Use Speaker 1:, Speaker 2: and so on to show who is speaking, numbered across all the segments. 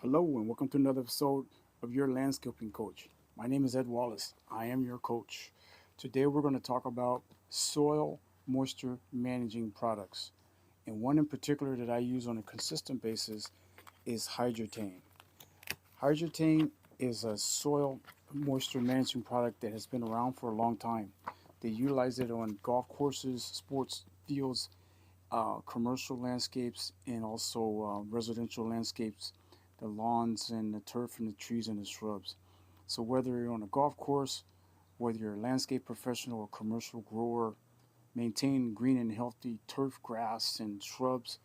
Speaker 1: Hello, and welcome to another episode of Your Landscaping Coach. My name is Ed Wallace. I am your coach. Today, we're going to talk about soil moisture managing products. And one in particular that I use on a consistent basis is Hydretain. Hydretain is a soil moisture managing product that has been around for a long time. They utilize it on golf courses, sports fields, commercial landscapes, and also residential landscapes, the lawns and the turf and the trees and the shrubs. So whether you're on a golf course, whether you're a landscape professional or commercial grower, maintain green and healthy turf, grass, and shrubs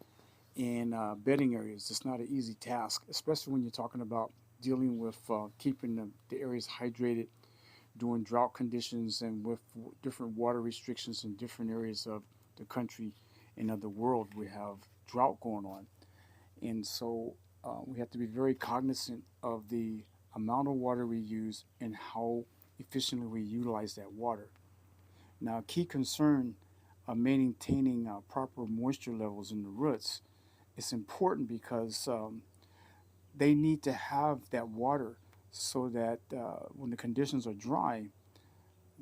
Speaker 1: in bedding areas. It's not an easy task, especially when you're talking about dealing with keeping the areas hydrated during drought conditions and with different water restrictions in different areas of the country and of the world. We have drought going on, and so we have to be very cognizant of the amount of water we use and how efficiently we utilize that water. Now, a key concern of maintaining proper moisture levels in the roots is important because they need to have that water so that when the conditions are dry,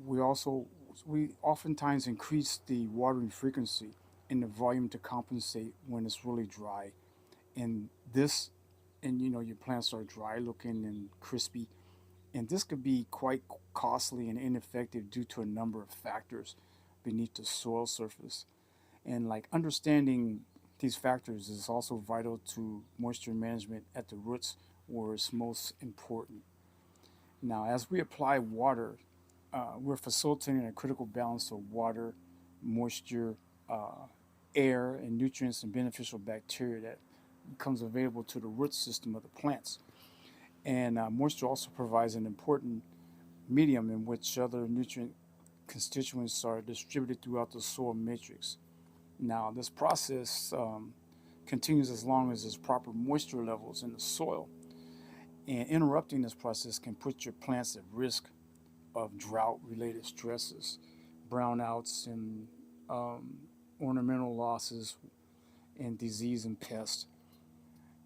Speaker 1: we oftentimes increase the watering frequency and the volume to compensate when it's really dry. And this, and your plants are dry looking and crispy, and this could be quite costly and ineffective due to a number of factors beneath the soil surface. And like understanding these factors is also vital to moisture management at the roots where it's most important. Now, as we apply water, we're facilitating a critical balance of water, moisture, uh, air, and nutrients and beneficial bacteria that becomes available to the root system of the plants. And moisture also provides an important medium in which other nutrient constituents are distributed throughout the soil matrix. Now, this process continues as long as there's proper moisture levels in the soil. And interrupting this process can put your plants at risk of drought related stresses, brownouts, and um, ornamental losses, and disease and pests.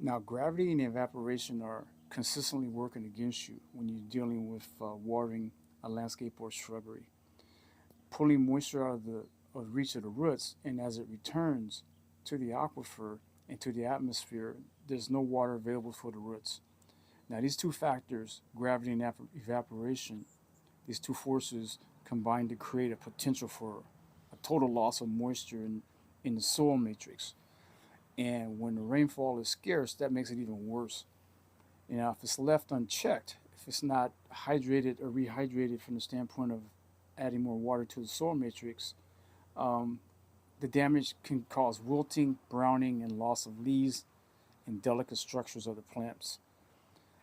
Speaker 1: Now, gravity and evaporation are consistently working against you when you're dealing with watering a landscape or shrubbery. Pulling moisture out of reach of the roots, and as it returns to the aquifer and to the atmosphere, there's no water available for the roots. Now, these two factors, gravity and evaporation, these two forces combine to create a potential for a total loss of moisture in the soil matrix. And when the rainfall is scarce, that makes it even worse. If it's left unchecked, if it's not hydrated or rehydrated from the standpoint of adding more water to the soil matrix, um, the damage can cause wilting, browning, and loss of leaves and delicate structures of the plants.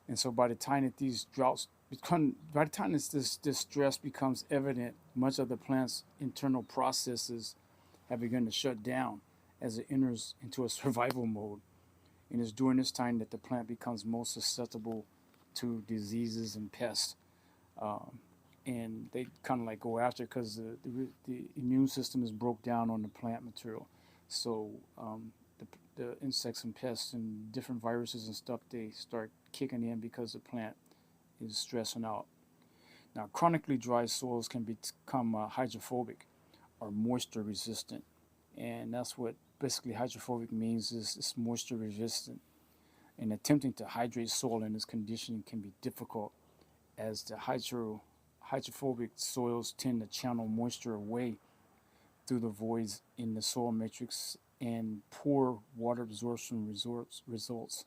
Speaker 1: And so by the time that these droughts become, by the time this stress becomes evident, much of the plant's internal processes have begun to shut down as it enters into a survival mode. And it's during this time that the plant becomes most susceptible to diseases and pests. Um, and they kind of like go after because the immune system is broke down on the plant material. So the insects and pests and different viruses and stuff, they start kicking in because the plant is stressing out. Now, chronically dry soils can become hydrophobic or moisture resistant, and that's what basically hydrophobic means, is it's moisture resistant. And attempting to hydrate soil in this condition can be difficult, as the hydrophobic soils tend to channel moisture away through the voids in the soil matrix, and poor water absorption results.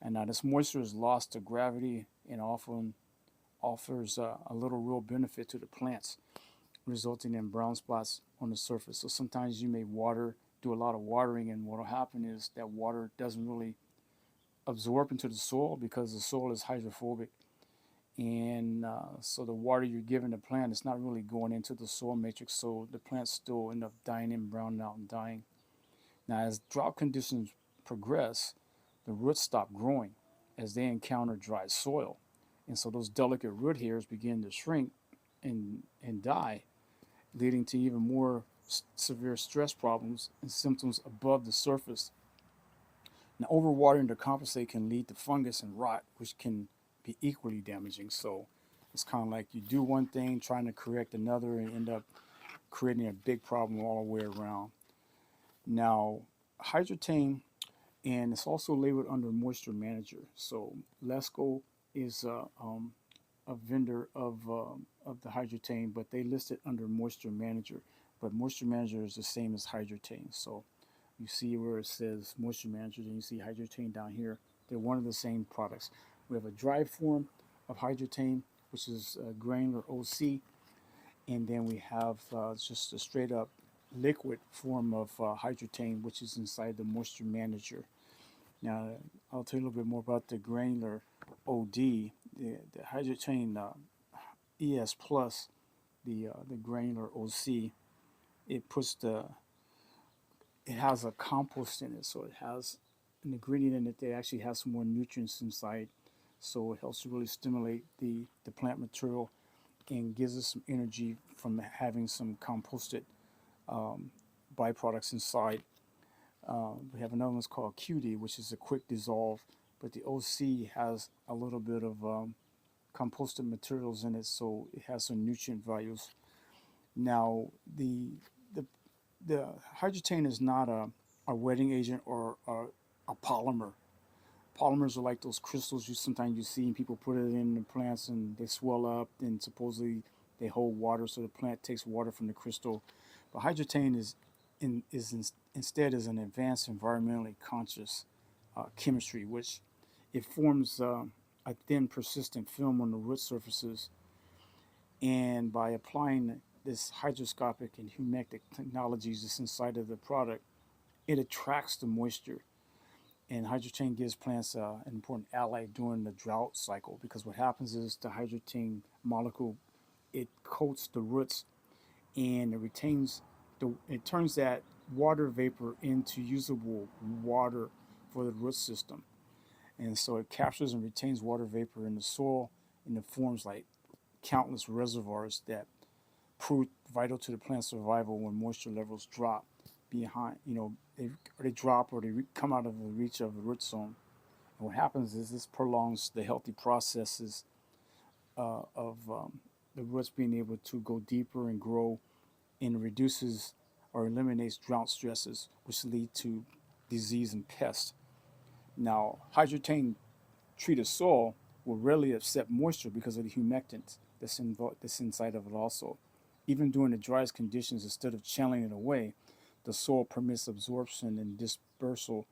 Speaker 1: And now this moisture is lost to gravity and often offers a little real benefit to the plants, resulting in brown spots on the surface. So sometimes you may do a lot of watering, and what will happen is that water doesn't really absorb into the soil because the soil is hydrophobic. And so the water you're giving the plant is not really going into the soil matrix, so the plants still end up dying and browning out and dying. Now, as drought conditions progress, the roots stop growing as they encounter dry soil. And so those delicate root hairs begin to shrink and die, leading to even more severe stress problems and symptoms above the surface. Now, overwatering to compensate can lead to fungus and rot, which can be equally damaging. So it's kind of like you do one thing, trying to correct another, and end up creating a big problem all the way around. Now, Hydretain, and it's also labeled under Moisture Manager. So Lesco is a vendor of the Hydretain, but they list it under Moisture Manager. But Moisture Manager is the same as Hydretain. So you see where it says Moisture Manager, then you see Hydretain down here. They're one of the same products. We have a dry form of Hydretain, which is granular OC, and then we have just a straight up liquid form of Hydretain, which is inside the Moisture Manager. Now, I'll tell you a little bit more about the granular OD, the Hydretain ES Plus, the granular OC. It puts it has a compost in it, so it has an ingredient in it that actually has some more nutrients inside. So it helps to really stimulate the plant material and gives us some energy from having some composted um, byproducts inside. We have another one that's called QD, which is a quick dissolve, but the OC has a little bit of composted materials in it, so it has some nutrient values. Now, the the hydrotain is not a wetting agent or a polymer. Polymers are like those crystals you see, and people put it in the plants and they swell up, and supposedly they hold water, so the plant takes water from the crystal. But hydrotain instead is an advanced environmentally conscious chemistry, which it forms a thin persistent film on the root surfaces, and by applying this hydroscopic and humectic technologies that's inside of the product, it attracts the moisture. And hydrogen gives plants an important ally during the drought cycle, because what happens is the hydrogen molecule, it coats the roots, and it turns that water vapor into usable water for the root system. And so it captures and retains water vapor in the soil, and it forms like countless reservoirs that prove vital to the plant's survival when moisture levels drop behind, they drop or they come out of the reach of the root zone. And what happens is this prolongs the healthy processes of the roots being able to go deeper and grow, and reduces or eliminates drought stresses, which lead to disease and pests. Now, hydrotain treated soil will rarely accept moisture because of the humectants that's inside of it also. Even during the driest conditions, instead of channeling it away, the soil permits absorption and dispersal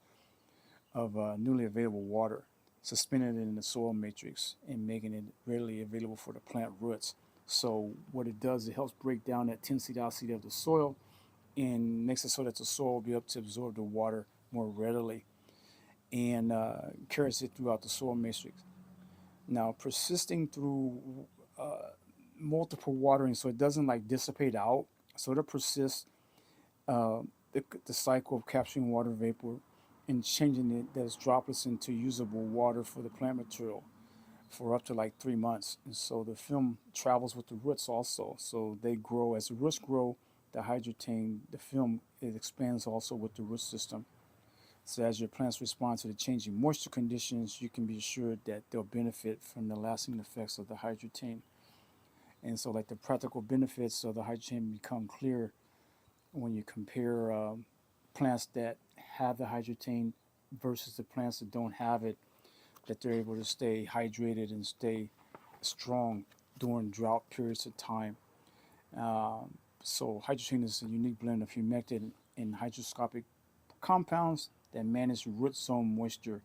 Speaker 1: of newly available water, suspended in the soil matrix and making it readily available for the plant roots. So what it does, it helps break down that tensidosity of the soil and makes it so that the soil will be able to absorb the water more readily, and carries it throughout the soil matrix. Now, persisting through uh, multiple watering, so it doesn't like dissipate out, so it'll persist uh, the cycle of capturing water vapor and changing it those droplets into usable water for the plant material for up to like 3 months. And so the film travels with the roots also. So they grow as the roots grow. The hydrotain, the film, it expands also with the root system. So as your plants respond to the changing moisture conditions, you can be assured that they'll benefit from the lasting effects of the hydrotain. And so, like, the practical benefits of the hydrotain become clear when you compare plants that have the hydrotain versus the plants that don't have it, that they're able to stay hydrated and stay strong during drought periods of time. So hydrogen is a unique blend of humectant and hydroscopic compounds that manage root zone moisture,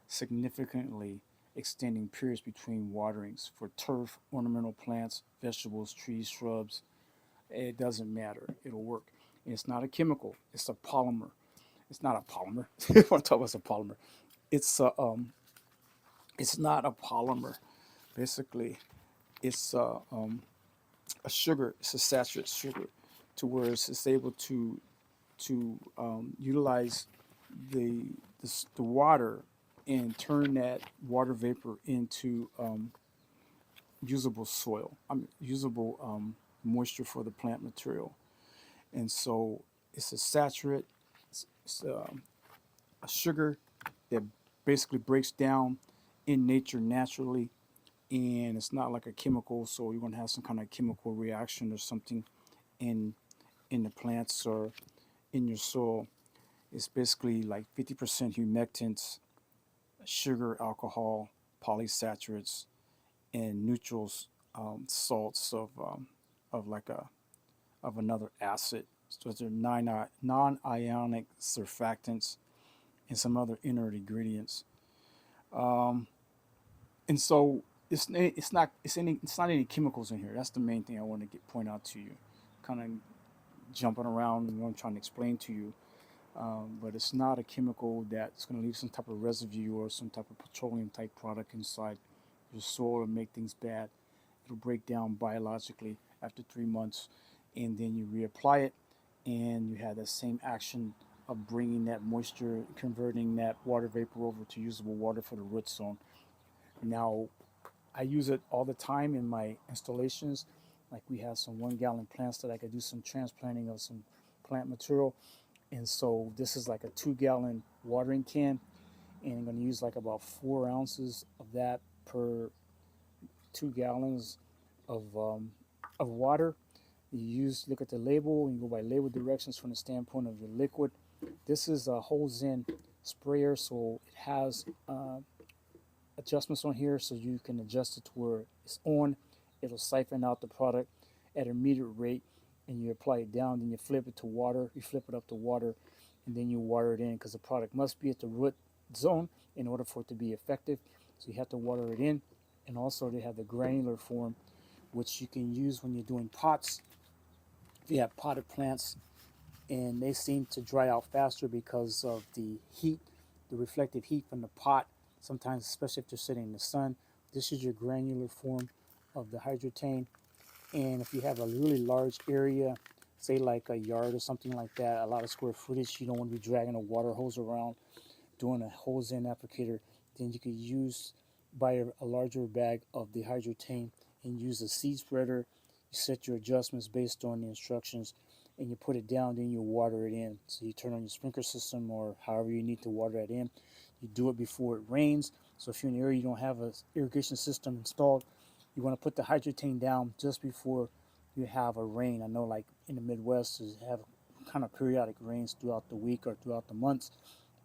Speaker 1: significantly extending periods between waterings for turf, ornamental plants, vegetables, trees, shrubs. It doesn't matter. It'll work. And it's not a chemical. It's a polymer. It's not a polymer. I want to talk about a polymer. It's a it's not a polymer. Basically, it's a sugar. It's a saturated sugar, to where it's able to utilize the, the water and turn that water vapor into usable soil. Usable moisture for the plant material. And so it's a saturate. It's a sugar that basically breaks down in nature naturally, and it's not like a chemical, so you're going to have some kind of chemical reaction or something in the plants or in your soil. It's basically like 50% humectants, sugar, alcohol, polysaturates, and neutrals, salts of like a of another acid. So they're non-ionic surfactants and some other inert ingredients. Um, and so it's not any chemicals in here. That's the main thing I want to point out to you. Kind of jumping around and what I'm trying to explain to you. But it's not a chemical that's going to leave some type of residue or some type of petroleum type product inside your soil and make things bad. It'll break down biologically after 3 months, and then you reapply it, and you have that same action of bringing that moisture, converting that water vapor over to usable water for the root zone. Now, I use it all the time in my installations. Like we have some 1 gallon plants that I could do some transplanting of some plant material. And so this is like a 2 gallon watering can. And I'm going to use like about 4 ounces of that per 2 gallons of water. Look at the label and you go by label directions from the standpoint of your liquid. This is a hose in sprayer, so it has adjustments on here so you can adjust it to where it's on. It'll siphon out the product at an immediate rate, and you apply it down. Then you flip it to water. You flip it up to water, and then you water it in because the product must be at the root zone in order for it to be effective. So you have to water it in, and also they have the granular form, which you can use when you're doing pots. If you have potted plants, and they seem to dry out faster because of the heat, the reflective heat from the pot, sometimes especially if they're sitting in the sun. This is your granular form of the hydrotain. And if you have a really large area, say like a yard or something like that, a lot of square footage, you don't want to be dragging a water hose around, doing a hose in applicator, then you could buy a larger bag of the hydrotain and use a seed spreader. You set your adjustments based on the instructions, and you put it down, then you water it in. So you turn on your sprinkler system or however you need to water that in. You do it before it rains. So if you're in an area you don't have an irrigation system installed, you want to put the hydrotain down just before you have a rain. I know like in the Midwest, you have kind of periodic rains throughout the week or throughout the months,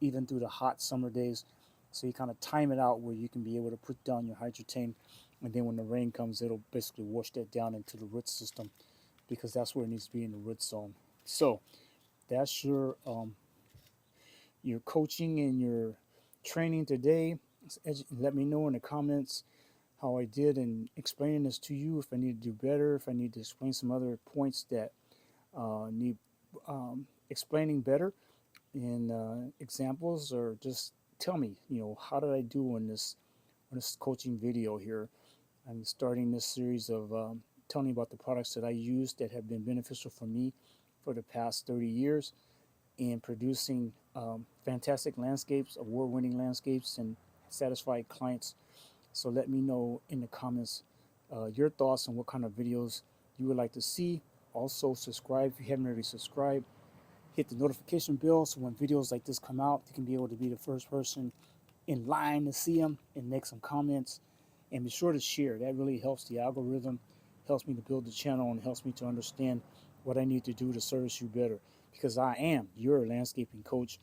Speaker 1: even through the hot summer days. So you kind of time it out where you can be able to put down your hydrotain, and then when the rain comes, it'll basically wash that down into the root system because that's where it needs to be in the root zone. So that's your coaching and your training today. Let me know in the comments how I did in explaining this to you. If I need to do better, if I need to explain some other points that need explaining better in examples, or just tell me, how did I do on this coaching video here. I'm starting this series of telling you about the products that I use that have been beneficial for me for the past 30 years in producing fantastic landscapes, award-winning landscapes, and satisfied clients. So let me know in the comments your thoughts on what kind of videos you would like to see. Also, subscribe if you haven't already subscribed. Hit the notification bell so when videos like this come out, you can be able to be the first person in line to see them and make some comments. And be sure to share. That really helps the algorithm, helps me to build the channel, and helps me to understand what I need to do to service you better. Because I am your landscaping coach.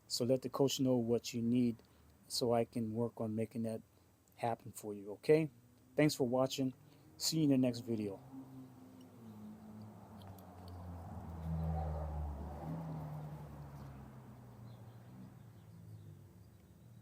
Speaker 1: So let the coach know what you need so I can work on making that happen for you, okay? Thanks for watching. See you in the next video.